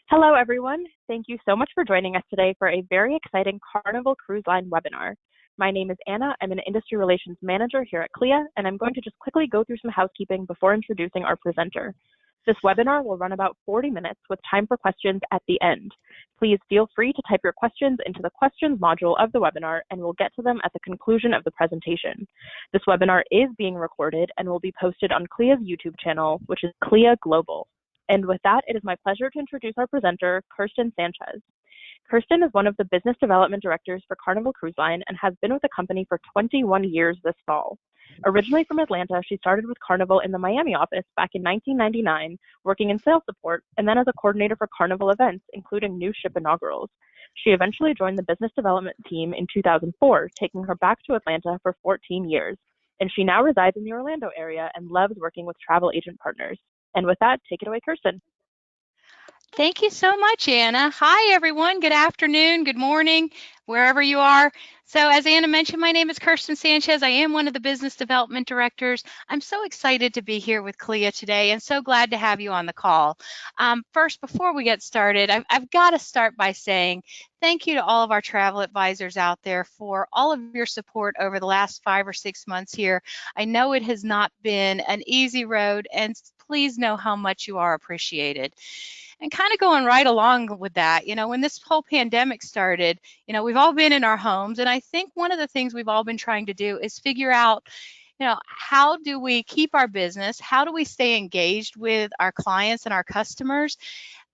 Hello, everyone. Thank you so much for joining us today for a very exciting Carnival Cruise Line webinar. My name is Anna. I'm an Industry Relations Manager here at CLIA, and I'm going to just quickly go through some housekeeping before introducing our presenter. This webinar will run about 40 minutes with time for questions at the end. Please feel free to type your questions into the questions module of the webinar, and we'll get to them at the conclusion of the presentation. This webinar is being recorded and will be posted on CLIA's YouTube channel, which is CLIA Global. And with that, it is my pleasure to introduce our presenter, Kirsten Sanchez. Kirsten is one of the business development directors for Carnival Cruise Line and has been with the company for 21 years this fall. Originally from Atlanta, she started with Carnival in the Miami office back in 1999, working in sales support, and then as a coordinator for Carnival events, including new ship inaugurals. She eventually joined the business development team in 2004, taking her back to Atlanta for 14 years. And she now resides in the Orlando area and loves working with travel agent partners. And with that, take it away, Kirsten. Thank you so much, Anna. Hi, everyone. Good afternoon, good morning, wherever you are. So as Anna mentioned, my name is Kirsten Sanchez. I am one of the business development directors. I'm so excited to be here with CLIA today and so glad to have you on the call. First, before we get started, I've got to start by saying thank you to all of our travel advisors out there for all of your support over the last 5 or 6 months here. I know it has not been an easy road, and please know how much you are appreciated. And kind of going right along with that, when this whole pandemic started, we've all been in our homes. And I think one of the things we've all been trying to do is figure out, how do we keep our business? How do we stay engaged with our clients and our customers?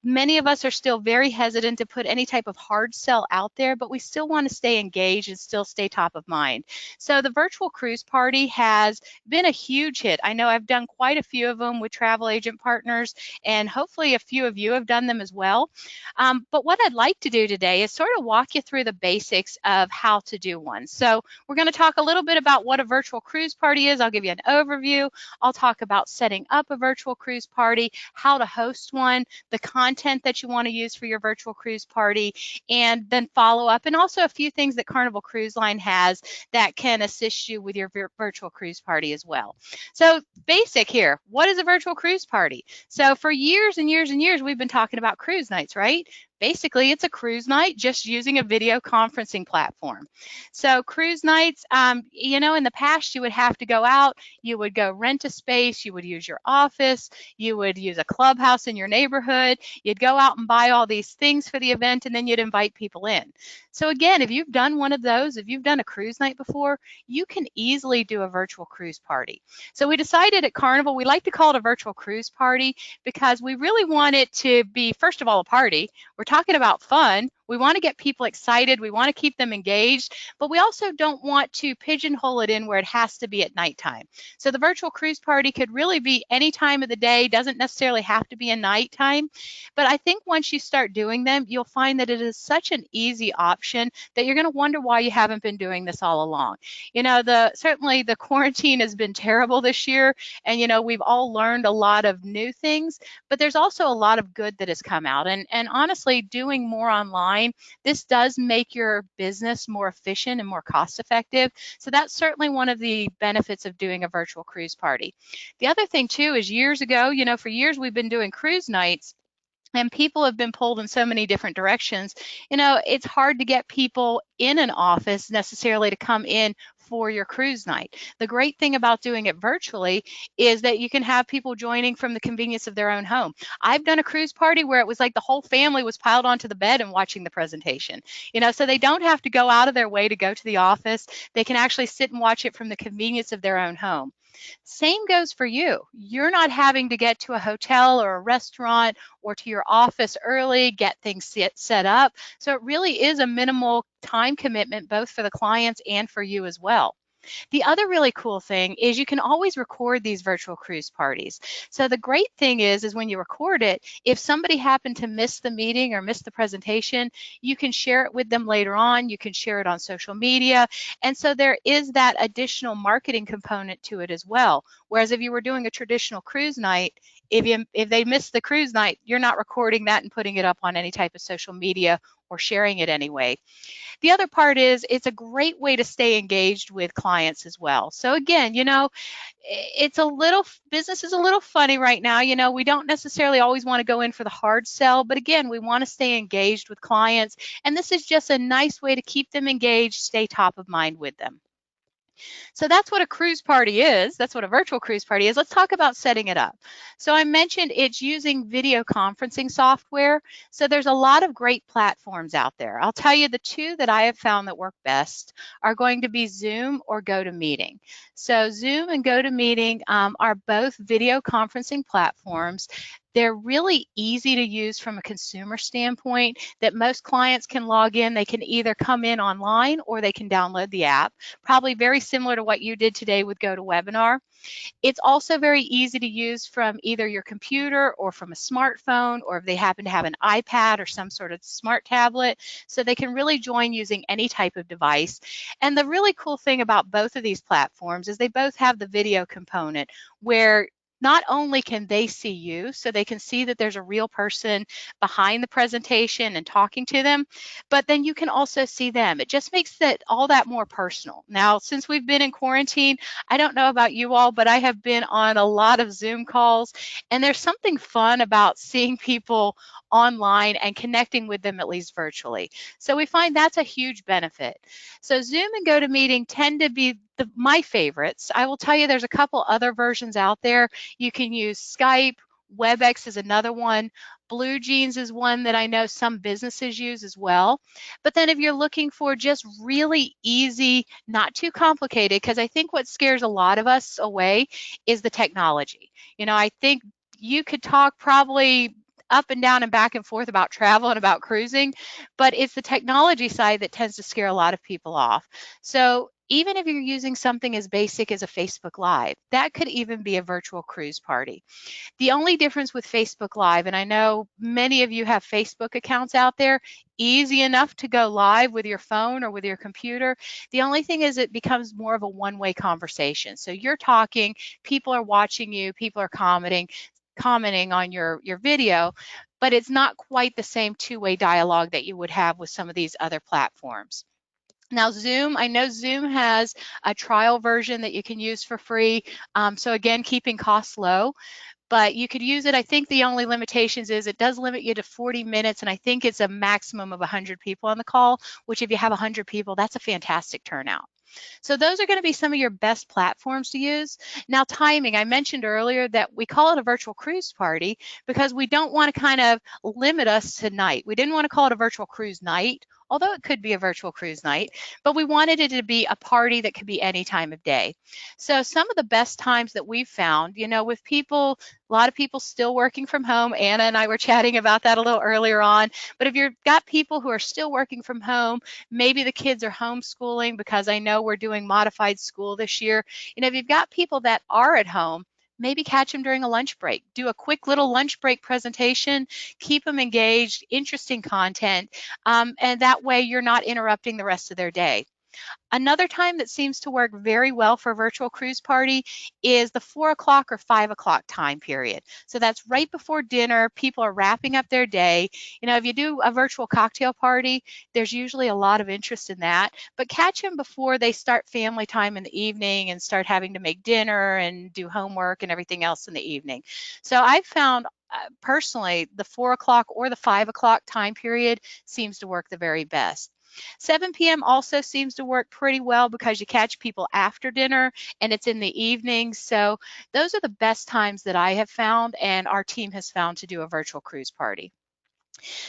Many of us are still very hesitant to put any type of hard sell out there, but we still want to stay engaged and still stay top of mind. So the virtual cruise party has been a huge hit. I know I've done quite a few of them with travel agent partners, and hopefully a few of you have done them as well. But what I'd like to do today is sort of walk you through the basics of how to do one. So we're going to talk a little bit about what a virtual cruise party is. I'll give you an overview. I'll talk about setting up a virtual cruise party, how to host one, the content that you want to use for your virtual cruise party, and then follow up, and also a few things that Carnival Cruise Line has that can assist you with your virtual cruise party as well. So basic here, what is a virtual cruise party? So for years and years and years, we've been talking about cruise nights, right? Basically, it's a cruise night just using a video conferencing platform. So cruise nights, in the past, you would have to go out, you would go rent a space, you would use your office, you would use a clubhouse in your neighborhood, you'd go out and buy all these things for the event, and then you'd invite people in. So again, if you've done one of those, if you've done a cruise night before, you can easily do a virtual cruise party. So we decided at Carnival, we like to call it a virtual cruise party because we really want it to be, first of all, a party. We're talking about fun. We want to get people excited. We want to keep them engaged, but we also don't want to pigeonhole it in where it has to be at nighttime. So the virtual cruise party could really be any time of the day, doesn't necessarily have to be a nighttime. But I think once you start doing them, you'll find that it is such an easy option that you're going to wonder why you haven't been doing this all along. Certainly the quarantine has been terrible this year, and we've all learned a lot of new things, but there's also a lot of good that has come out. And honestly, doing more online, this does make your business more efficient and more cost effective. So that's certainly one of the benefits of doing a virtual cruise party. The other thing too is years ago, for years we've been doing cruise nights, and people have been pulled in so many different directions. It's hard to get people in an office necessarily to come in for your cruise night. The great thing about doing it virtually is that you can have people joining from the convenience of their own home. I've done a cruise party where it was like the whole family was piled onto the bed and watching the presentation. So they don't have to go out of their way to go to the office. They can actually sit and watch it from the convenience of their own home. Same goes for you. You're not having to get to a hotel or a restaurant or to your office early, get things set up. So it really is a minimal time commitment, both for the clients and for you as well. The other really cool thing is you can always record these virtual cruise parties. So the great thing is when you record it, if somebody happened to miss the meeting or miss the presentation, you can share it with them later on. You can share it on social media. And so there is that additional marketing component to it as well. Whereas if you were doing a traditional cruise night, if they missed the cruise night, you're not recording that and putting it up on any type of social media or sharing it anyway. The other part is it's a great way to stay engaged with clients as well. So again, it's a little, business is a little funny right now. We don't necessarily always want to go in for the hard sell, but again, we want to stay engaged with clients. And this is just a nice way to keep them engaged, stay top of mind with them. So that's what a cruise party is. That's what a virtual cruise party is. Let's talk about setting it up. So I mentioned it's using video conferencing software. So there's a lot of great platforms out there. I'll tell you the two that I have found that work best are going to be Zoom or GoToMeeting. So Zoom and GoToMeeting are both video conferencing platforms. They're really easy to use from a consumer standpoint that most clients can log in. They can either come in online or they can download the app, probably very similar to what you did today with GoToWebinar. It's also very easy to use from either your computer or from a smartphone, or if they happen to have an iPad or some sort of smart tablet, so they can really join using any type of device. And the really cool thing about both of these platforms is they both have the video component where not only can they see you, so they can see that there's a real person behind the presentation and talking to them, but then you can also see them. It just makes it all that more personal. Now, since we've been in quarantine, I don't know about you all, but I have been on a lot of Zoom calls, and there's something fun about seeing people online and connecting with them, at least virtually. So we find that's a huge benefit. So Zoom and GoToMeeting tend to be my favorites. I will tell you there's a couple other versions out there. You can use Skype. WebEx is another one. Blue Jeans is one that I know some businesses use as well. But then if you're looking for just really easy, not too complicated, because I think what scares a lot of us away is the technology. I think you could talk probably up and down and back and forth about travel and about cruising, but it's the technology side that tends to scare a lot of people off. So even if you're using something as basic as a Facebook Live, that could even be a virtual cruise party. The only difference with Facebook Live, and I know many of you have Facebook accounts out there, easy enough to go live with your phone or with your computer. The only thing is it becomes more of a one-way conversation. So you're talking, people are watching you, people are commenting on your video, but it's not quite the same two-way dialogue that you would have with some of these other platforms. Now Zoom, I know Zoom has a trial version that you can use for free. So again, keeping costs low, but you could use it. I think the only limitations is it does limit you to 40 minutes, and I think it's a maximum of 100 people on the call, which if you have 100 people, that's a fantastic turnout. So those are going to be some of your best platforms to use. Now timing, I mentioned earlier that we call it a virtual cruise party because we don't want to kind of limit us to night. We didn't want to call it a virtual cruise night, although it could be a virtual cruise night, but we wanted it to be a party that could be any time of day. So some of the best times that we've found, with people, a lot of people still working from home. Anna and I were chatting about that a little earlier on, but if you've got people who are still working from home, maybe the kids are homeschooling, because I know we're doing modified school this year. If you've got people that are at home, maybe catch them during a lunch break. Do a quick little lunch break presentation, keep them engaged, interesting content, and that way you're not interrupting the rest of their day. Another time that seems to work very well for a virtual cruise party is the 4 o'clock or 5 o'clock time period. So that's right before dinner. People are wrapping up their day. If you do a virtual cocktail party, there's usually a lot of interest in that. But catch them before they start family time in the evening and start having to make dinner and do homework and everything else in the evening. So I've found personally the 4 o'clock or the 5 o'clock time period seems to work the very best. 7 p.m. also seems to work pretty well because you catch people after dinner and it's in the evening. So those are the best times that I have found and our team has found to do a virtual cruise party.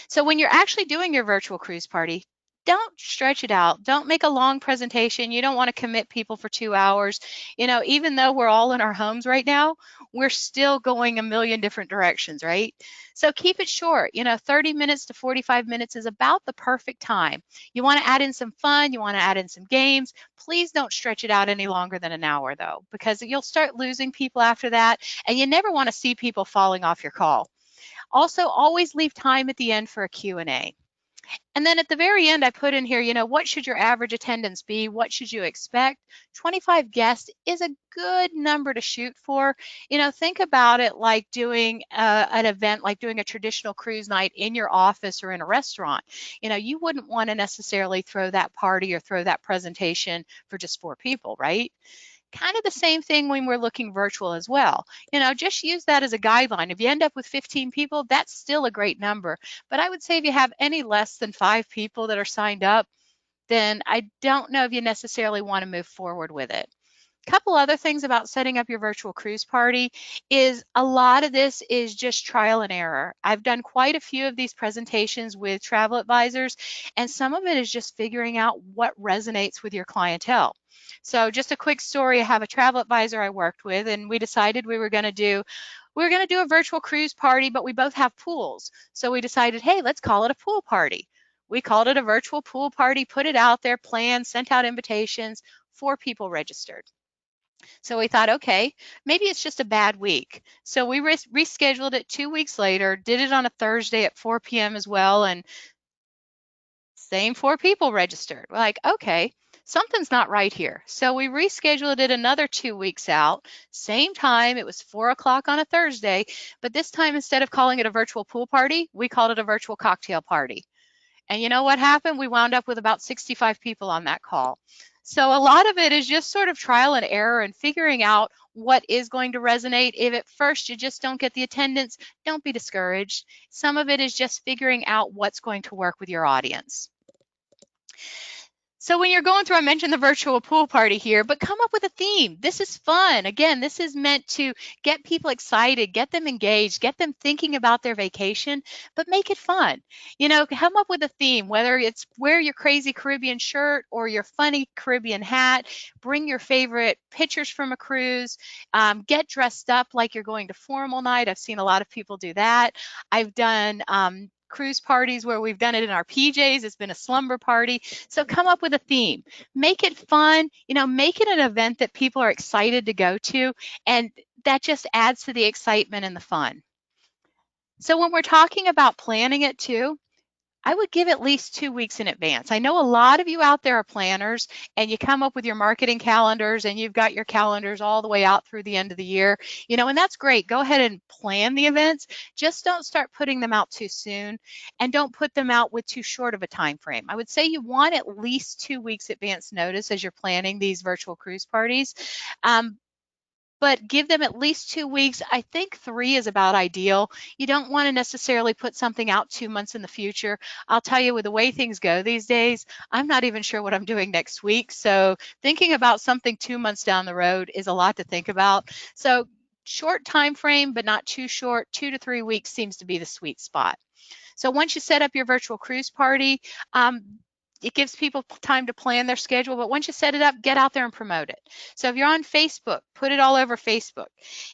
So when you're actually doing your virtual cruise party, don't stretch it out. Don't make a long presentation. You don't want to commit people for 2 hours. Even though we're all in our homes right now, we're still going a million different directions, right? So keep it short. 30 minutes to 45 minutes is about the perfect time. You want to add in some fun. You want to add in some games. Please don't stretch it out any longer than an hour, though, because you'll start losing people after that, and you never want to see people falling off your call. Also, always leave time at the end for a Q&A. And then at the very end, I put in here, what should your average attendance be? What should you expect? 25 guests is a good number to shoot for. Think about it like doing an event, like doing a traditional cruise night in your office or in a restaurant. You wouldn't want to necessarily throw that party or throw that presentation for just 4 people, right? Kind of the same thing when we're looking virtual as well. Just use that as a guideline. If you end up with 15 people, that's still a great number. But I would say if you have any less than 5 people that are signed up, then I don't know if you necessarily want to move forward with it. Couple other things about setting up your virtual cruise party is a lot of this is just trial and error. I've done quite a few of these presentations with travel advisors, and some of it is just figuring out what resonates with your clientele. So just a quick story, I have a travel advisor I worked with, and we decided we were going to do a virtual cruise party, but we both have pools. So we decided, hey, let's call it a pool party. We called it a virtual pool party, put it out there, planned, sent out invitations, 4 people registered. So we thought, okay, maybe it's just a bad week. So we rescheduled it 2 weeks later, did it on a Thursday at 4 p.m. as well, and same 4 people registered. We're like, okay, something's not right here. So we rescheduled it another 2 weeks out, same time. It was 4 o'clock on a Thursday, but this time instead of calling it a virtual pool party, we called it a virtual cocktail party. And you know what happened? We wound up with about 65 people on that call. So a lot of it is just sort of trial and error and figuring out what is going to resonate. If at first you just don't get the attendance, don't be discouraged. Some of it is just figuring out what's going to work with your audience. So when you're going through, I mentioned the virtual pool party here, but come up with a theme. This is fun. Again, this is meant to get people excited, get them engaged, get them thinking about their vacation, but make it fun. Come up with a theme, whether it's wear your crazy Caribbean shirt or your funny Caribbean hat, bring your favorite pictures from a cruise, get dressed up like you're going to formal night. I've seen a lot of people do that. I've done cruise parties where we've done it in our PJs. It's been a slumber party. So come up with a theme. Make it fun. Make it an event that people are excited to go to, and that just adds to the excitement and the fun. So when we're talking about planning it too, I would give at least 2 weeks in advance. I know a lot of you out there are planners and you come up with your marketing calendars and you've got your calendars all the way out through the end of the year, and that's great. Go ahead and plan the events. Just don't start putting them out too soon, and don't put them out with too short of a time frame. I would say you want at least 2 weeks advance notice as you're planning these virtual cruise parties. But give them at least 2 weeks. I think 3 is about ideal. You don't want to necessarily put something out 2 months in the future. I'll tell you, with the way things go these days, I'm not even sure what I'm doing next week. So thinking about something 2 months down the road is a lot to think about. So short time frame, but not too short. 2 to 3 weeks seems to be the sweet spot. So once you set up your virtual cruise party, it gives people time to plan their schedule, but once you set it up, get out there and promote it. So if you're on Facebook, put it all over Facebook.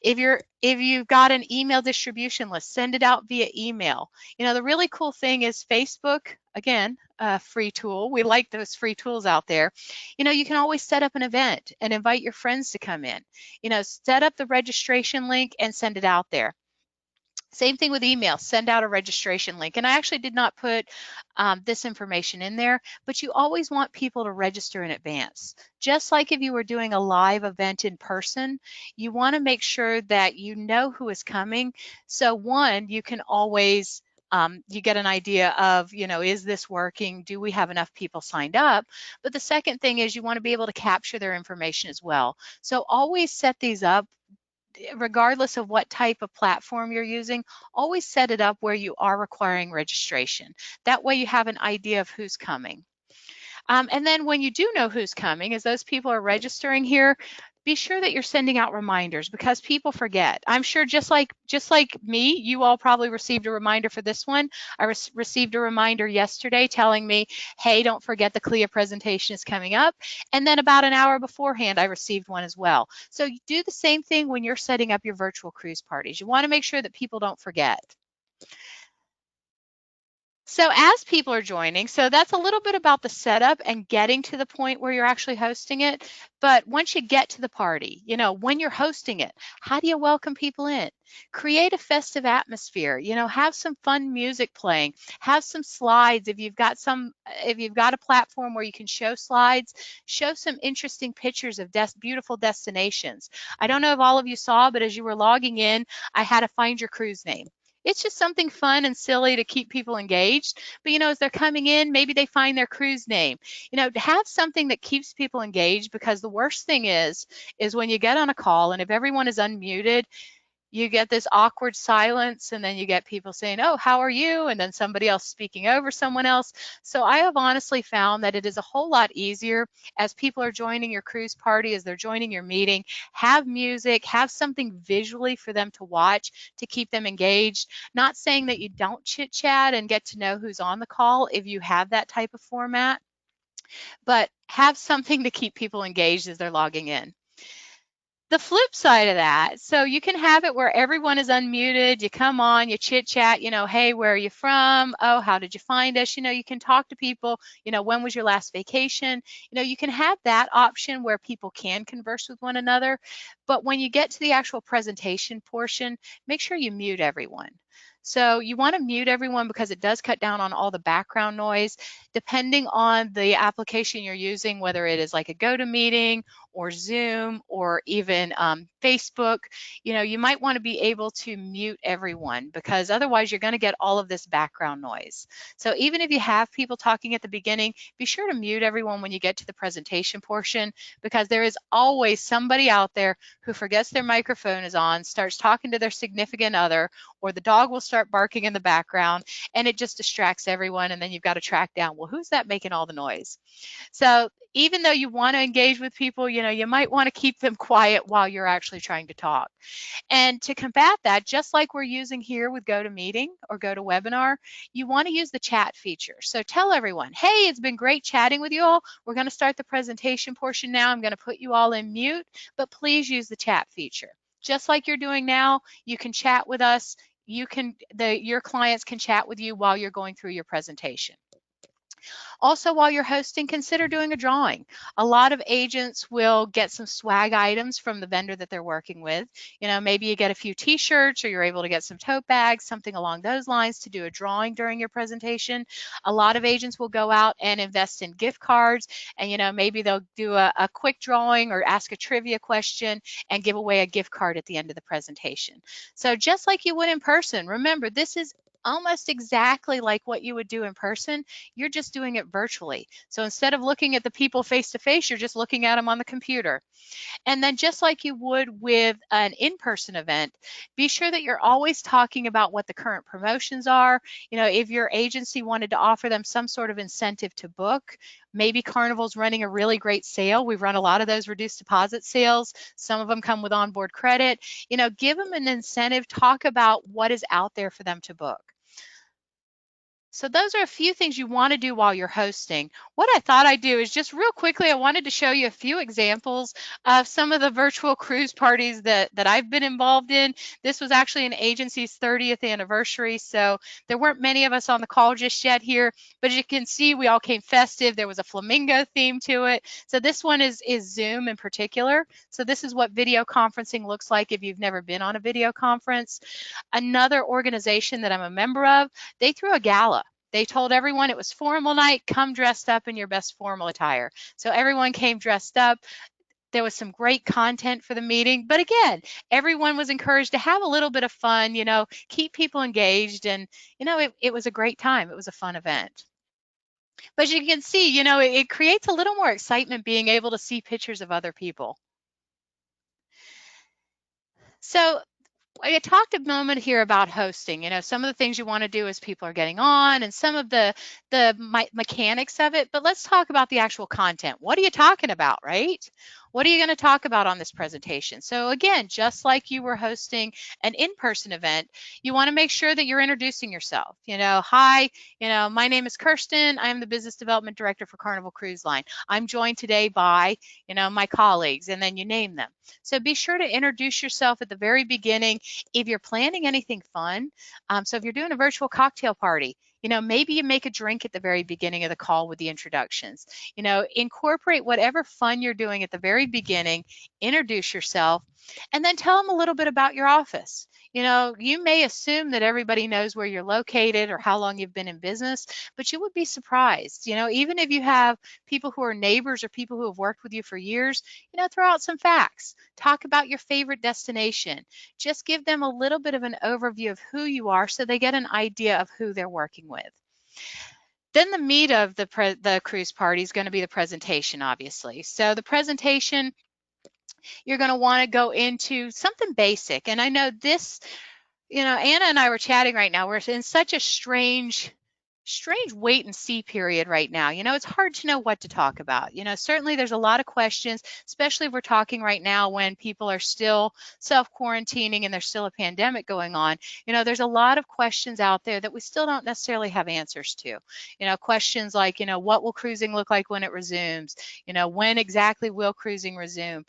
If you've got an email distribution list, send it out via email. The really cool thing is Facebook, again, a free tool. We like those free tools out there. You can always set up an event and invite your friends to come in. Set up the registration link and send it out there. Same thing with email, send out a registration link. And I actually did not put this information in there, but you always want people to register in advance. Just like if you were doing a live event in person, you want to make sure that you know who is coming. So one, you can always, you get an idea of, is this working? Do we have enough people signed up? But the second thing is you want to be able to capture their information as well. So always set these up, regardless of what type of platform you're using, always set it up where you are requiring registration. That way you have an idea of who's coming. And then when you do know who's coming, as those people are registering here, be sure that you're sending out reminders, because people forget. I'm sure just like me, you all probably received a reminder for this one. I received a reminder yesterday telling me, hey, don't forget the CLIA presentation is coming up. And then about an hour beforehand, I received one as well. So you do the same thing when you're setting up your virtual cruise parties. You want to make sure that people don't forget. So as people are joining, so that's a little bit about the setup and getting to the point where you're actually hosting it. But once you get to the party, when you're hosting it, how do you welcome people in? Create a festive atmosphere, have some fun music playing, have some slides. If you've got a platform where you can show slides, show some interesting pictures of beautiful destinations. I don't know if all of you saw, but as you were logging in, I had a find your cruise name. It's just something fun and silly to keep people engaged. But as they're coming in, maybe they find their cruise name. To have something that keeps people engaged, because the worst thing is when you get on a call and if everyone is unmuted, you get this awkward silence, and then you get people saying, "Oh, how are you?" and then somebody else speaking over someone else. So I have honestly found that it is a whole lot easier as people are joining your cruise party, as they're joining your meeting, have music, have something visually for them to watch to keep them engaged. Not saying that you don't chit chat and get to know who's on the call if you have that type of format, but have something to keep people engaged as they're logging in. The flip side of that, so you can have it where everyone is unmuted, you come on, you chit chat, hey, where are you from? Oh, how did you find us? You can talk to people, when was your last vacation? You can have that option where people can converse with one another. But when you get to the actual presentation portion, make sure you mute everyone. So you want to mute everyone because it does cut down on all the background noise. Depending on the application you're using, whether it is like a GoToMeeting or Zoom or even Facebook, you might want to be able to mute everyone, because otherwise you're going to get all of this background noise. So even if you have people talking at the beginning, be sure to mute everyone when you get to the presentation portion, because there is always somebody out there who forgets their microphone is on, starts talking to their significant other, or the dog will start barking in the background, and it just distracts everyone, and then you've got to track down, well, who's that making all the noise? So even though you want to engage with people, you might want to keep them quiet while you're actually trying to talk. And to combat that, just like we're using here with GoToMeeting or GoToWebinar, you want to use the chat feature. So tell everyone, hey, it's been great chatting with you all. We're going to start the presentation portion now. I'm going to put you all in mute, but please use the chat feature. Just like you're doing now, you can chat with us. Your clients can chat with you while you're going through your presentation. Also, while you're hosting, consider doing a drawing. A lot of agents will get some swag items from the vendor that they're working with. Maybe you get a few t-shirts, or you're able to get some tote bags, something along those lines, to do a drawing during your presentation. A lot of agents will go out and invest in gift cards, and maybe they'll do a quick drawing or ask a trivia question and give away a gift card at the end of the presentation. So just like you would in person, remember, this is almost exactly like what you would do in person. You're just doing it virtually. So instead of looking at the people face to face, you're just looking at them on the computer. And then just like you would with an in-person event, be sure that you're always talking about what the current promotions are. If your agency wanted to offer them some sort of incentive to book, maybe Carnival's running a really great sale. We've run a lot of those reduced deposit sales. Some of them come with onboard credit. Give them an incentive, talk about what is out there for them to book. So those are a few things you want to do while you're hosting. What I thought I'd do is just real quickly, I wanted to show you a few examples of some of the virtual cruise parties that I've been involved in. This was actually an agency's 30th anniversary, so there weren't many of us on the call just yet here, but as you can see, we all came festive. There was a flamingo theme to it. So this one is Zoom in particular. So this is what video conferencing looks like if you've never been on a video conference. Another organization that I'm a member of, they threw a gala. They told everyone it was formal night, come dressed up in your best formal attire. So everyone came dressed up. There was some great content for the meeting, but again, everyone was encouraged to have a little bit of fun, keep people engaged, and it was a great time. It was a fun event. But as you can see, it creates a little more excitement being able to see pictures of other people. So I talked a moment here about hosting. Some of the things you want to do as people are getting on, and some of the mechanics of it. But let's talk about the actual content. What are you talking about, right? What are you going to talk about on this presentation? So again, just like you were hosting an in-person event, you want to make sure that you're introducing yourself. Hi, my name is Kirsten. I am the Business Development Director for Carnival Cruise Line. I'm joined today by, my colleagues, and then you name them. So be sure to introduce yourself at the very beginning. If you're planning anything fun, so if you're doing a virtual cocktail party, Maybe you make a drink at the very beginning of the call with the introductions. Incorporate whatever fun you're doing at the very beginning, introduce yourself, and then tell them a little bit about your office. You may assume that everybody knows where you're located or how long you've been in business, but you would be surprised. Even if you have people who are neighbors or people who have worked with you for years, throw out some facts. Talk about your favorite destination. Just give them a little bit of an overview of who you are so they get an idea of who they're working with. Then the meat of the cruise party is going to be the presentation, obviously. So the presentation, you're going to want to go into something basic. And I know this, Anna and I were chatting right now. We're in such a strange wait and see period right now. It's hard to know what to talk about. Certainly there's a lot of questions, especially if we're talking right now when people are still self-quarantining and there's still a pandemic going on. There's a lot of questions out there that we still don't necessarily have answers to. Questions like, what will cruising look like when it resumes? When exactly will cruising resume?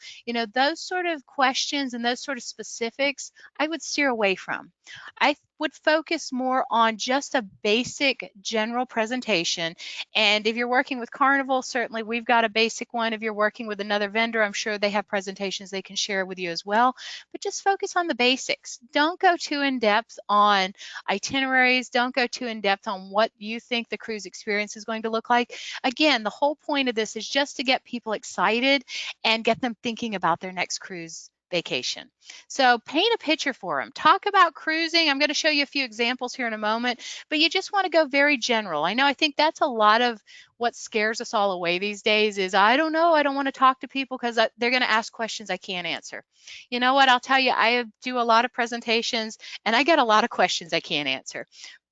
Those sort of questions and those sort of specifics, I would steer away from. I would focus more on just a basic general presentation. And if you're working with Carnival, certainly we've got a basic one. If you're working with another vendor, I'm sure they have presentations they can share with you as well. But just focus on the basics. Don't go too in depth on itineraries. Don't go too in depth on what you think the cruise experience is going to look like. Again, the whole point of this is just to get people excited and get them thinking about their next cruise vacation. So paint a picture for them. Talk about cruising. I'm going to show you a few examples here in a moment, but you just want to go very general. I think that's a lot of what scares us all away these days is, I don't know, I don't want to talk to people because they're going to ask questions I can't answer. You know what, I'll tell you, I do a lot of presentations and I get a lot of questions I can't answer.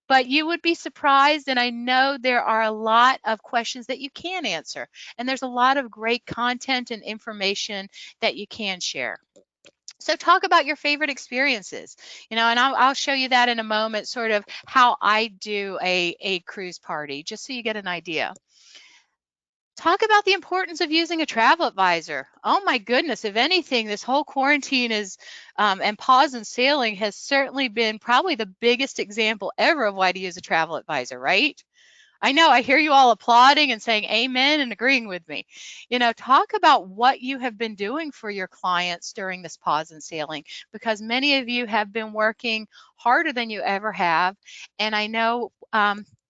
But you would be surprised, and I know there are a lot of questions that you can answer, and there's a lot of great content and information that you can share. So talk about your favorite experiences, and I'll show you that in a moment, sort of how I do a cruise party, just so you get an idea. Talk about the importance of using a travel advisor. Oh my goodness, if anything, this whole quarantine and pause in sailing has certainly been probably the biggest example ever of why to use a travel advisor, right? I know, I hear you all applauding and saying amen and agreeing with me. Talk about what you have been doing for your clients during this pause in sailing, because many of you have been working harder than you ever have. And I know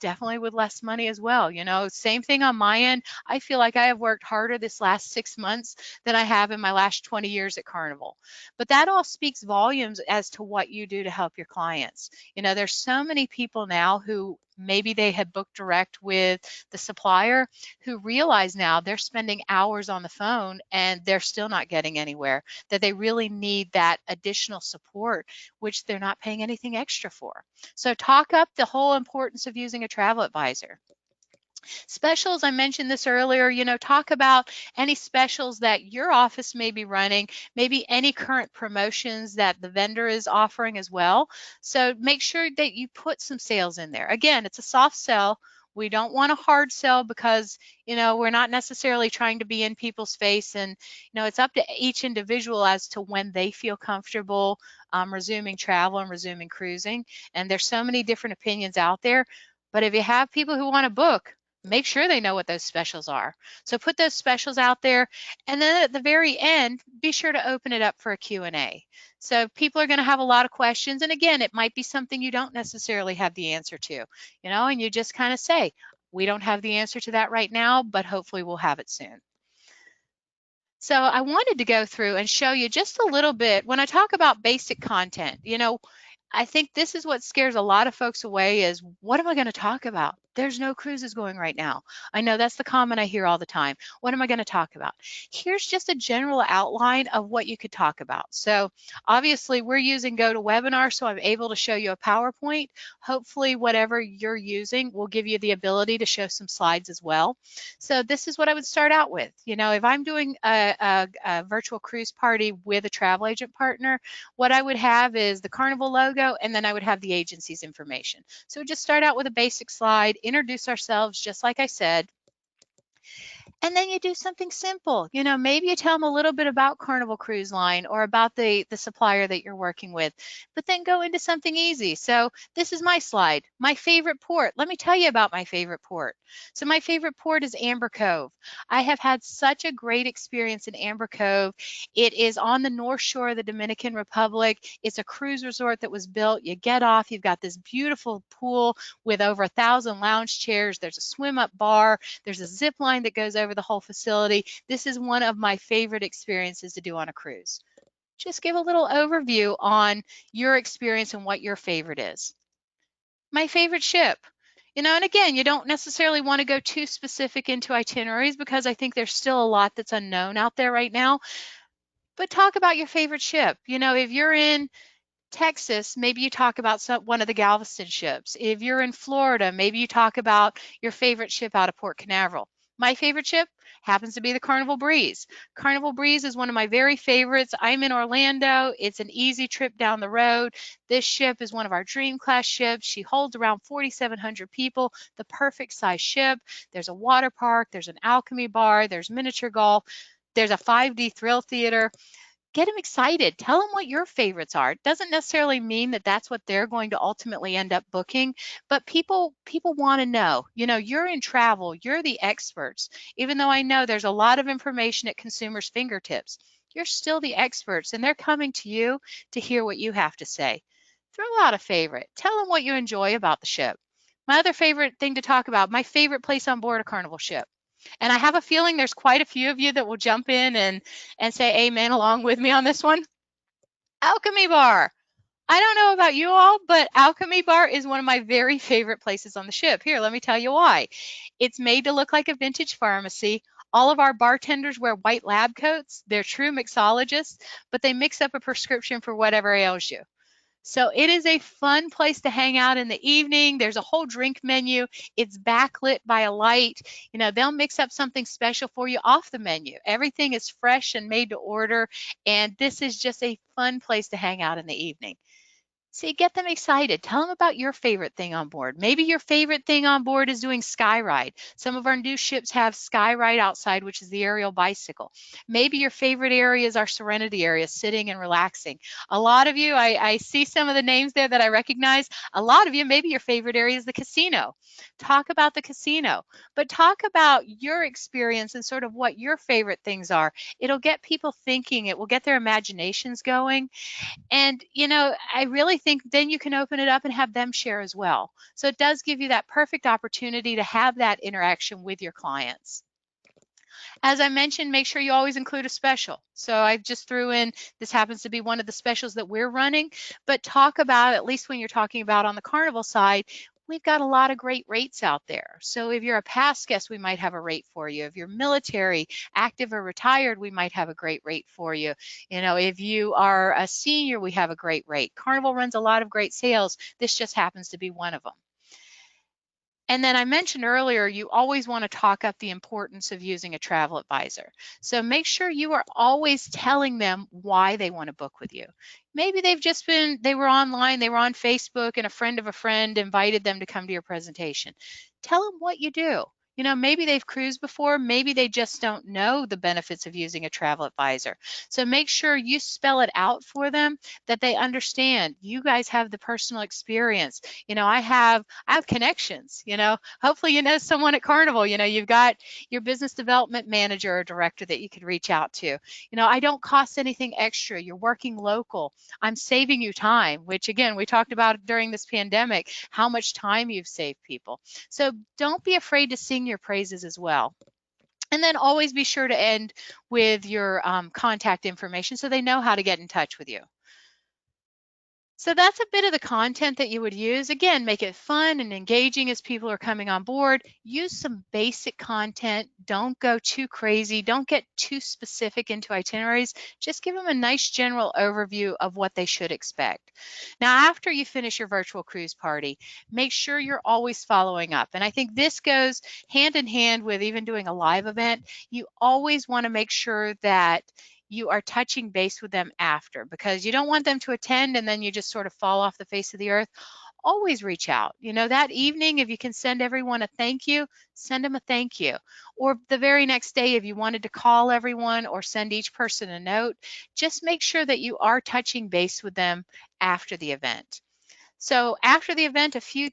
definitely with less money as well. Same thing on my end. I feel like I have worked harder this last 6 months than I have in my last 20 years at Carnival. But that all speaks volumes as to what you do to help your clients. There's so many people now who maybe they had booked direct with the supplier who realize now they're spending hours on the phone and they're still not getting anywhere, that they really need that additional support, which they're not paying anything extra for. So talk up the whole importance of using a travel advisor. Specials, I mentioned this earlier, talk about any specials that your office may be running, maybe any current promotions that the vendor is offering as well. So make sure that you put some sales in there. Again, it's a soft sell. We don't want a hard sell because, we're not necessarily trying to be in people's face, and, it's up to each individual as to when they feel comfortable resuming travel and resuming cruising. And there's so many different opinions out there. But if you have people who want to book, make sure they know what those specials are. So put those specials out there, and then at the very end, be sure to open it up for a Q&A. So people are going to have a lot of questions, and again, it might be something you don't necessarily have the answer to, and you just kind of say, we don't have the answer to that right now, but hopefully we'll have it soon. So I wanted to go through and show you just a little bit when I talk about basic content. I think this is what scares a lot of folks away is, what am I going to talk about? There's no cruises going right now. I know that's the comment I hear all the time. What am I going to talk about? Here's just a general outline of what you could talk about. So obviously we're using GoToWebinar, so I'm able to show you a PowerPoint. Hopefully whatever you're using will give you the ability to show some slides as well. So this is what I would start out with. If I'm doing a virtual cruise party with a travel agent partner, what I would have is the Carnival logo, and then I would have the agency's information. So just start out with a basic slide, introduce ourselves, just like I said. And then you do something simple. Maybe you tell them a little bit about Carnival Cruise Line or about the supplier that you're working with, but then go into something easy. So this is my slide, my favorite port. Let me tell you about my favorite port. So my favorite port is Amber Cove. I have had such a great experience in Amber Cove. It is on the north shore of the Dominican Republic. It's a cruise resort that was built. You get off, you've got this beautiful pool with over 1,000 lounge chairs. There's a swim up bar. There's a zip line that goes over the whole facility. This is one of my favorite experiences to do on a cruise. Just give a little overview on your experience and what your favorite is. My favorite ship. And again, you don't necessarily want to go too specific into itineraries because I think there's still a lot that's unknown out there right now. But talk about your favorite ship. If you're in Texas, maybe you talk about one of the Galveston ships. If you're in Florida, maybe you talk about your favorite ship out of Port Canaveral. My favorite ship happens to be the Carnival Breeze. Carnival Breeze is one of my very favorites. I'm in Orlando. It's an easy trip down the road. This ship is one of our Dream Class ships. She holds around 4,700 people, the perfect size ship. There's a water park. There's an Alchemy bar. There's miniature golf. There's a 5D thrill theater. Get them excited. Tell them what your favorites are. It doesn't necessarily mean that that's what they're going to ultimately end up booking, but people want to know. You're in travel. You're the experts. Even though I know there's a lot of information at consumers' fingertips, you're still the experts, and they're coming to you to hear what you have to say. Throw out a favorite. Tell them what you enjoy about the ship. My other favorite thing to talk about, my favorite place on board a Carnival ship. And I have a feeling there's quite a few of you that will jump in and say amen along with me on this one. Alchemy Bar. I don't know about you all, but Alchemy Bar is one of my very favorite places on the ship. Here, let me tell you why. It's made to look like a vintage pharmacy. All of our bartenders wear white lab coats. They're true mixologists, but they mix up a prescription for whatever ails you. So it is a fun place to hang out in the evening. There's a whole drink menu. It's backlit by a light. They'll mix up something special for you off the menu. Everything is fresh and made to order. And this is just a fun place to hang out in the evening. See, get them excited. Tell them about your favorite thing on board. Maybe your favorite thing on board is doing Skyride. Some of our new ships have Skyride outside, which is the aerial bicycle. Maybe your favorite area is our Serenity area, sitting and relaxing. A lot of you, I see some of the names there that I recognize. A lot of you, maybe your favorite area is the casino. Talk about the casino, but talk about your experience and sort of what your favorite things are. It'll get people thinking. It will get their imaginations going. And, I really think then you can open it up and have them share as well. So it does give you that perfect opportunity to have that interaction with your clients. As I mentioned, make sure you always include a special. So I just threw in, this happens to be one of the specials that we're running, but talk about, at least when you're talking about on the Carnival side, we've got a lot of great rates out there. So if you're a past guest, we might have a rate for you. If you're military, active or retired, we might have a great rate for you. If you are a senior, we have a great rate. Carnival runs a lot of great sales. This just happens to be one of them. And then I mentioned earlier, you always want to talk up the importance of using a travel advisor. So make sure you are always telling them why they want to book with you. Maybe they were online, they were on Facebook, and a friend of a friend invited them to come to your presentation. Tell them what you do. Maybe they've cruised before, maybe they just don't know the benefits of using a travel advisor. So make sure you spell it out for them, that they understand you guys have the personal experience. I have connections. Hopefully someone at Carnival. You've got your business development manager or director that you could reach out to. I don't cost anything extra. You're working local. I'm saving you time, which again, we talked about during this pandemic, how much time you've saved people. So don't be afraid to sing your praises as well. And then always be sure to end with your contact information so they know how to get in touch with you. So that's a bit of the content that you would use. Again, make it fun and engaging as people are coming on board. Use some basic content. Don't go too crazy. Don't get too specific into itineraries. Just give them a nice general overview of what they should expect. Now, after you finish your virtual cruise party, make sure you're always following up. And I think this goes hand in hand with even doing a live event. You always want to make sure that you are touching base with them after, because you don't want them to attend and then you just sort of fall off the face of the earth. always reach out. You know, that evening, if you can send everyone a thank you, send them a thank you. Or the very next day, if you wanted to call everyone or send each person a note, just make sure that you are touching base with them after the event. So after the event, a few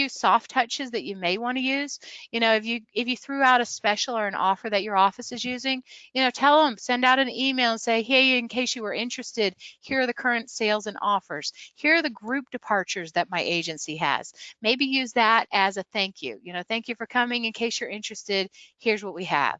soft touches that you may want to use. You know, if you threw out a special or an offer that your office is using, you know, tell them, send out an email and say, hey, in case you were interested, here are the current sales and offers. Here are the group departures that my agency has. Maybe use that as a thank you. You know, thank you for coming. In case you're interested, here's what we have.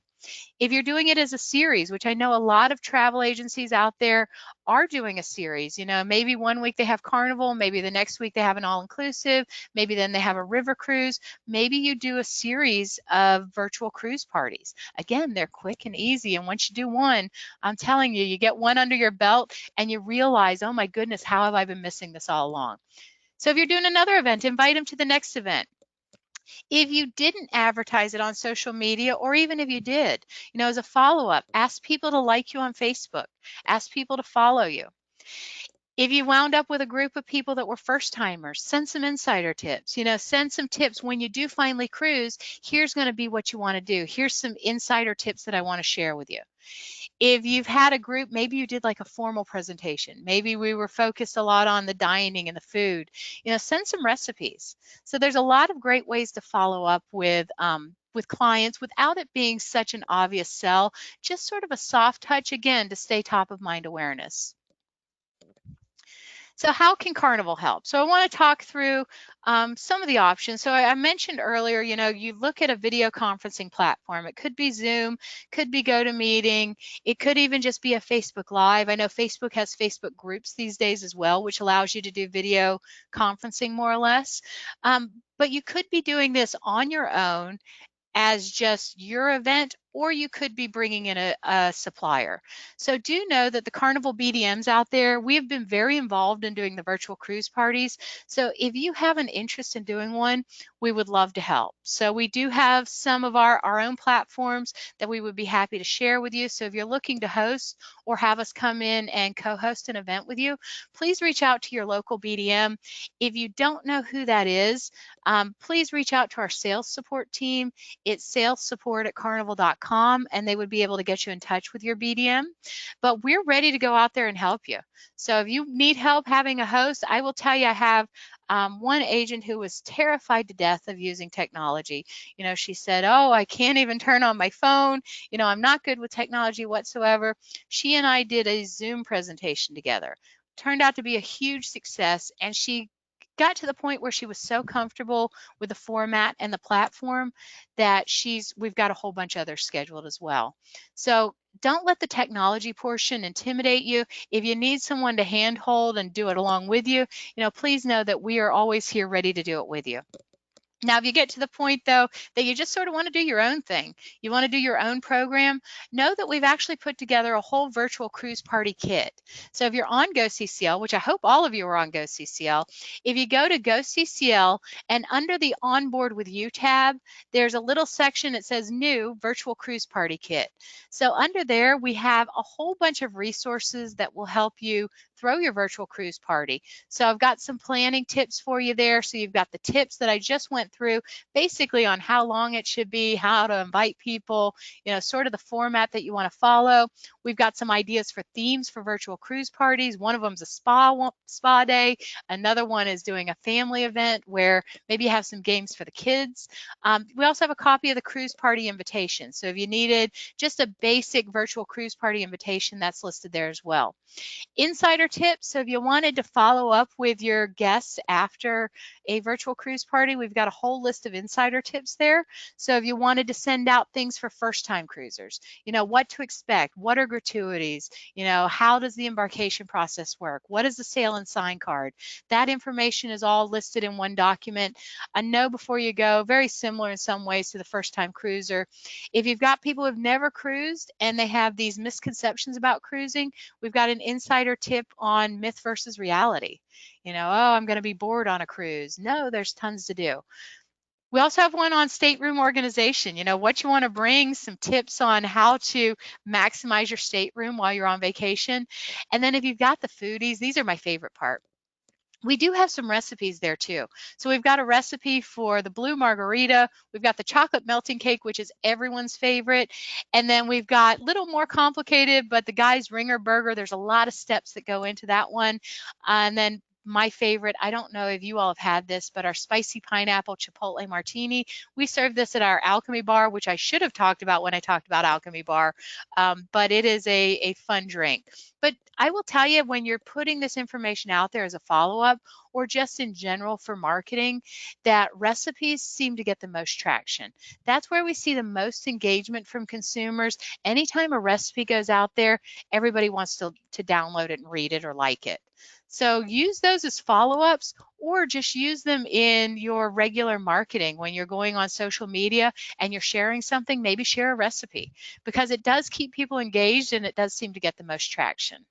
If you're doing it as a series, which I know a lot of travel agencies out there are doing a series, you know, maybe one week they have Carnival, maybe the next week they have an all-inclusive, maybe then they have a river cruise, maybe you do a series of virtual cruise parties. Again, they're quick and easy, and once you do one, I'm telling you, you get one under your belt and you realize, oh my goodness, how have I been missing this all along? So if you're doing another event, invite them to the next event. If you didn't advertise it on social media, or even if you did, you know, as a follow-up, ask people to like you on Facebook, ask people to follow you. If you wound up with a group of people that were first timers, send some insider tips, you know, send some tips when you do finally cruise. Here's going to be what you want to do. Here's some insider tips that I want to share with you. If you've had a group, maybe you did like a formal presentation. Maybe we were focused a lot on the dining and the food. You know, send some recipes. So there's a lot of great ways to follow up with clients without it being such an obvious sell. Just sort of a soft touch again to stay top of mind awareness. So how can Carnival help? So I want to talk through some of the options. So I mentioned earlier, you know, you look at a video conferencing platform. It could be Zoom, could be GoToMeeting. It could even just be a Facebook Live. I know Facebook has Facebook groups these days as well, which allows you to do video conferencing more or less. But you could be doing this on your own as just your event, or you could be bringing in a supplier. So do know that the Carnival BDMs out there, we have been very involved in doing the virtual cruise parties. So if you have an interest in doing one, we would love to help. So we do have some of our own platforms that we would be happy to share with you. So if you're looking to host or have us come in and co-host an event with you, please reach out to your local BDM. If you don't know who that is, please reach out to our sales support team. It's salessupport@carnival.com, and they would be able to get you in touch with your BDM. But we're ready to go out there and help you. So if you need help having a host, I will tell you, I have one agent who was terrified to death of using technology. You know, she said, oh, I can't even turn on my phone. You know, I'm not good with technology whatsoever. She and I did a Zoom presentation together. Turned out to be a huge success, and she got to the point where she was so comfortable with the format and the platform that we've got a whole bunch of others scheduled as well. So don't let the technology portion intimidate you. If you need someone to handhold and do it along with you, you know, please know that we are always here ready to do it with you. Now, if you get to the point, though, that you just sort of want to do your own thing, you want to do your own program, know that we've actually put together a whole virtual cruise party kit. So if you're on GoCCL, which I hope all of you are on GoCCL, if you go to GoCCL and under the Onboard with You tab, there's a little section that says New Virtual Cruise Party Kit. So under there, we have a whole bunch of resources that will help you throw your virtual cruise party. So I've got some planning tips for you there. So you've got the tips that I just went through, basically on how long it should be, how to invite people, you know, sort of the format that you want to follow. We've got some ideas for themes for virtual cruise parties. One of them is a spa day. Another one is doing a family event where maybe you have some games for the kids. We also have a copy of the cruise party invitation. So if you needed just a basic virtual cruise party invitation, that's listed there as well. Insider tips, so if you wanted to follow up with your guests after a virtual cruise party, we've got a whole list of insider tips there. So if you wanted to send out things for first-time cruisers, you know, what to expect, what are gratuities, you know, how does the embarkation process work, what is the sail and sign card, that information is all listed in one document. A know before you go, very similar in some ways to the first-time cruiser. If you've got people who've never cruised and they have these misconceptions about cruising, we've got an insider tip on myth versus reality. You know, oh, I'm going to be bored on a cruise. No, there's tons to do. We also have one on stateroom organization, you know, what you want to bring, some tips on how to maximize your stateroom while you're on vacation. And then if you've got the foodies, these are my favorite part. We do have some recipes there too. So we've got a recipe for the blue margarita. We've got the chocolate melting cake, which is everyone's favorite. And then we've got a little more complicated, but the guy's ringer burger, there's a lot of steps that go into that one. And then my favorite, I don't know if you all have had this, but our spicy pineapple chipotle martini. We serve this at our Alchemy bar, which I should have talked about when I talked about Alchemy bar, but it is a fun drink. But I will tell you, when you're putting this information out there as a follow-up or just in general for marketing, that recipes seem to get the most traction. That's where we see the most engagement from consumers. Anytime a recipe goes out there, everybody wants to download it and read it or like it. So use those as follow-ups, or just use them in your regular marketing. When you're going on social media and you're sharing something, maybe share a recipe, because it does keep people engaged and it does seem to get the most traction.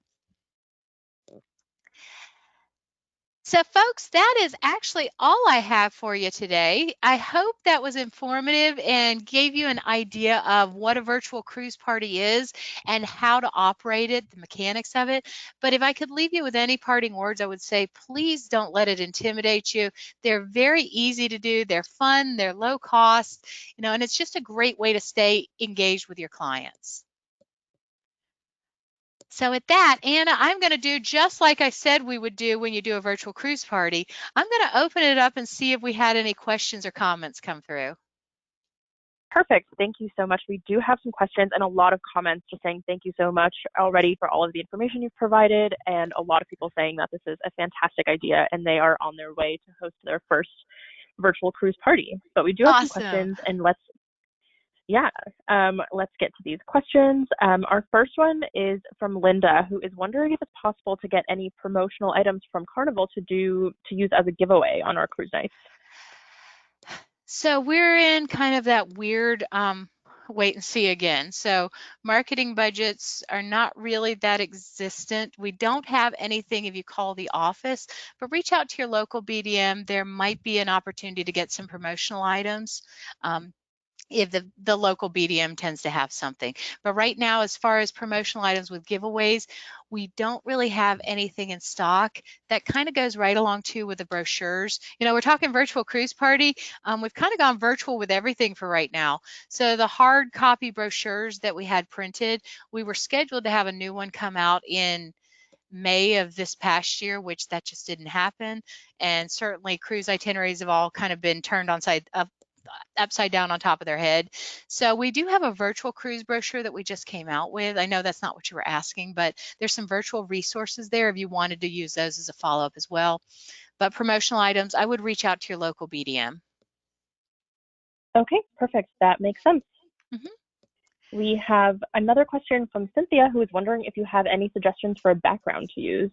So folks, that is actually all I have for you today. I hope that was informative and gave you an idea of what a virtual cruise party is and how to operate it, the mechanics of it. But if I could leave you with any parting words, I would say, please don't let it intimidate you. They're very easy to do. They're fun. They're low cost, and it's just a great way to stay engaged with your clients. So with that, Anna, I'm going to do just like I said we would do when you do a virtual cruise party. I'm going to open it up and see if we had any questions or comments come through. Perfect. Thank you so much. We do have some questions and a lot of comments just saying thank you so much already for all of the information you've provided, and a lot of people saying that this is a fantastic idea and they are on their way to host their first virtual cruise party. But we do have some questions, and let's get to these questions. Our first one is from Linda, who is wondering if it's possible to get any promotional items from Carnival to use as a giveaway on our cruise nights. So we're in kind of that weird wait and see again. So marketing budgets are not really that existent. We don't have anything if you call the office, but reach out to your local BDM. There might be an opportunity to get some promotional items. If the local BDM tends to have something. But right now, as far as promotional items with giveaways, we don't really have anything in stock. That kind of goes right along too with the brochures. We're talking virtual cruise party. We've kind of gone virtual with everything for right now. So the hard copy brochures that we had printed, we were scheduled to have a new one come out in May of this past year, which that just didn't happen. And certainly cruise itineraries have all kind of been turned upside down on top of their head. So we do have a virtual cruise brochure that we just came out with. I know that's not what you were asking, but there's some virtual resources there if you wanted to use those as a follow-up as well. But promotional items, I would reach out to your local BDM. Okay, perfect. That makes sense. Mm-hmm. We have another question from Cynthia, who is wondering if you have any suggestions for a background to use.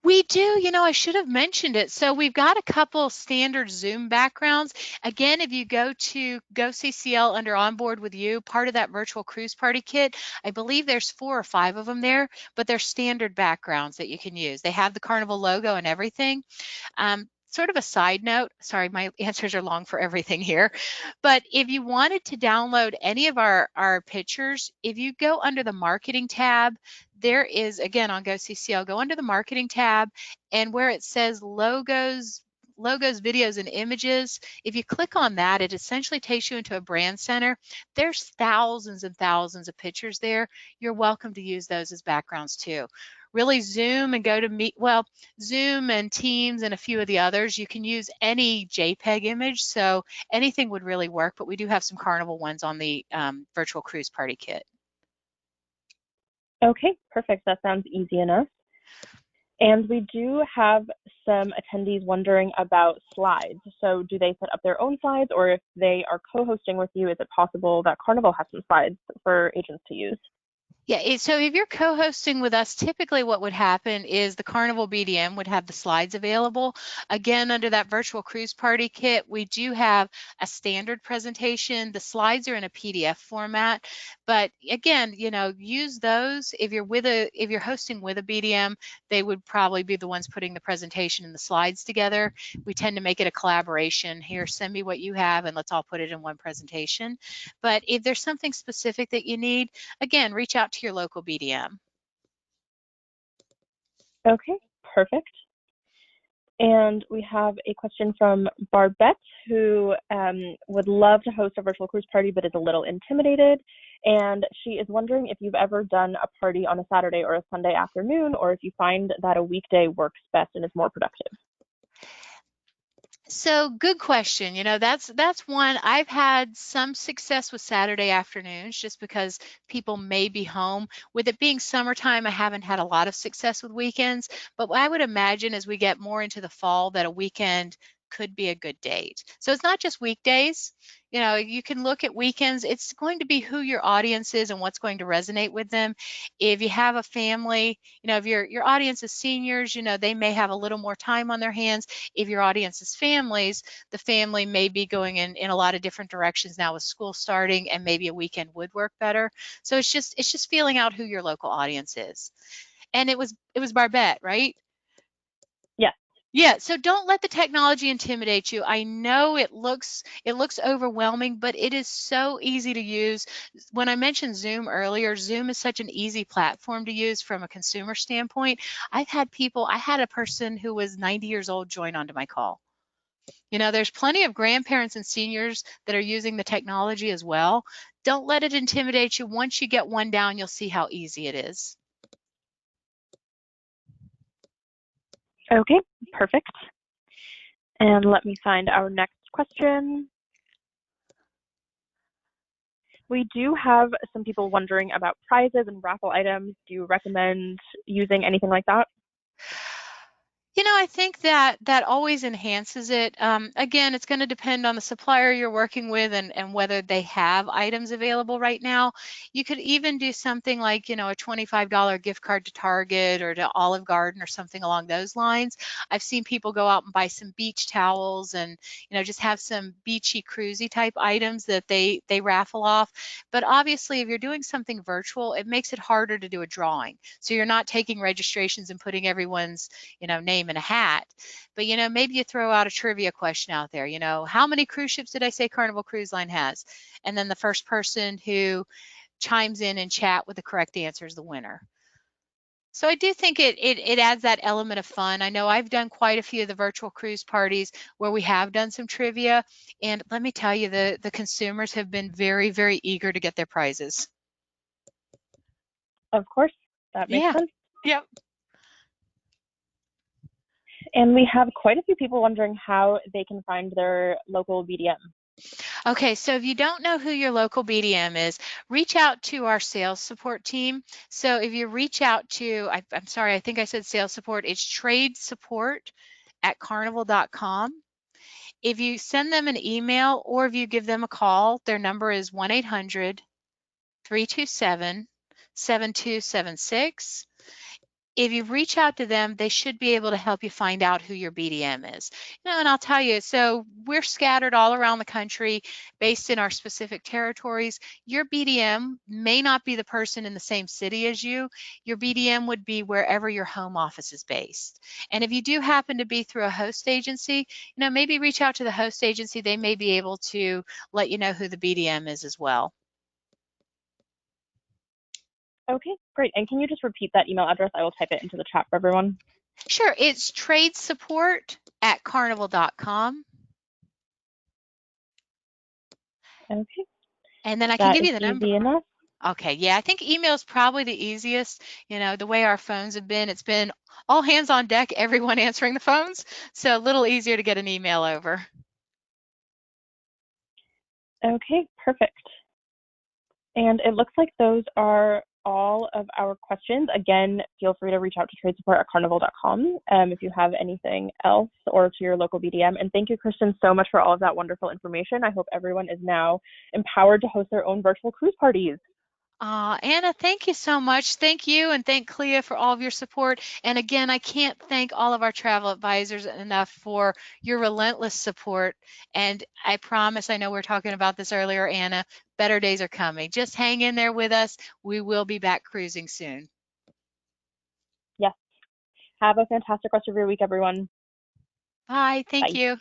We do, I should have mentioned it. So we've got a couple standard Zoom backgrounds. Again, if you go to GoCCL under Onboard with You, part of that virtual cruise party kit, I believe there's 4 or 5 of them there, but they're standard backgrounds that you can use. They have the Carnival logo and everything. Sort of a side note, sorry, my answers are long for everything here, but if you wanted to download any of our pictures, if you go under the marketing tab, there is, again, on GoCCL, go under the marketing tab, and where it says logos, videos, and images, if you click on that, it essentially takes you into a brand center. There's thousands and thousands of pictures there. You're welcome to use those as backgrounds too. Really Zoom and go to Zoom and Teams and a few of the others. You can use any JPEG image, so anything would really work, but we do have some Carnival ones on the virtual cruise party kit. Okay, perfect. That sounds easy enough. And we do have some attendees wondering about slides. So do they set up their own slides, or if they are co-hosting with you, is it possible that Carnival has some slides for agents to use? Yeah, so if you're co-hosting with us, typically what would happen is the Carnival BDM would have the slides available. Again, under that virtual cruise party kit, we do have a standard presentation. The slides are in a PDF format, but again, use those. If you're hosting with a BDM, they would probably be the ones putting the presentation and the slides together. We tend to make it a collaboration. Here, send me what you have and let's all put it in one presentation. But if there's something specific that you need, again, reach out to your local BDM. Okay, perfect. And we have a question from Barbette, who would love to host a virtual cruise party, but is a little intimidated. And she is wondering if you've ever done a party on a Saturday or a Sunday afternoon, or if you find that a weekday works best and is more productive. So good question. That's one. I've had some success with Saturday afternoons just because people may be home. With it being summertime, I haven't had a lot of success with weekends, but I would imagine as we get more into the fall that a weekend could be a good date. So it's not just weekdays. You can look at weekends. It's going to be who your audience is and what's going to resonate with them. If you have a family, if your audience is seniors, they may have a little more time on their hands. If your audience is families, the family may be going in a lot of different directions now with school starting, and maybe a weekend would work better. So it's just feeling out who your local audience is. And it was Barbette, right? Yeah. Yeah, so don't let the technology intimidate you. I know it looks overwhelming, but it is so easy to use. When I mentioned Zoom earlier, Zoom is such an easy platform to use from a consumer standpoint. I had a person who was 90 years old join onto my call. There's plenty of grandparents and seniors that are using the technology as well. Don't let it intimidate you. Once you get one down, you'll see how easy it is. Okay, perfect. And let me find our next question. We do have some people wondering about prizes and raffle items. Do you recommend using anything like that? I think that always enhances it. Again, it's going to depend on the supplier you're working with and whether they have items available right now. You could even do something like, a $25 gift card to Target or to Olive Garden or something along those lines. I've seen people go out and buy some beach towels and, just have some beachy, cruisy type items that they raffle off. But obviously, if you're doing something virtual, it makes it harder to do a drawing. So you're not taking registrations and putting everyone's name in a hat. But maybe you throw out a trivia question out there. How many cruise ships did I say Carnival Cruise Line has? And then the first person who chimes in chat with the correct answer is the winner. So I do think it adds that element of fun. I know I've done quite a few of the virtual cruise parties where we have done some trivia, and let me tell you, the consumers have been very, very eager to get their prizes. Of course, that makes sense. Yep. And we have quite a few people wondering how they can find their local BDM. Okay, so if you don't know who your local BDM is, reach out to our sales support team. So if you reach out to, I'm sorry, I think I said sales support, it's trade support at carnival.com. If you send them an email or if you give them a call, their number is 1-800-327-7276. If you reach out to them, they should be able to help you find out who your BDM is. And I'll tell you, so we're scattered all around the country based in our specific territories. Your BDM may not be the person in the same city as you. Your BDM would be wherever your home office is based. And if you do happen to be through a host agency, maybe reach out to the host agency. They may be able to let you know who the BDM is as well. Okay, great. And can you just repeat that email address? I will type it into the chat for everyone. Sure. It's trade support at carnival.com. Okay. And then I can give you the number. Easy enough. Okay, yeah, I think email is probably the easiest. The way our phones have been, it's been all hands on deck, everyone answering the phones. So a little easier to get an email over. Okay, perfect. And it looks like those are all of our questions. Again, feel free to reach out to tradesupport@carnival.com if you have anything else, or to your local BDM. And thank you, Kristen, so much for all of that wonderful information. I hope everyone is now empowered to host their own virtual cruise parties. Anna, thank you so much. Thank you, and thank CLIA for all of your support. And again, I can't thank all of our travel advisors enough for your relentless support. And I promise, I know we were talking about this earlier, Anna, better days are coming. Just hang in there with us. We will be back cruising soon. Yes. Have a fantastic rest of your week, everyone. Bye. Thank you.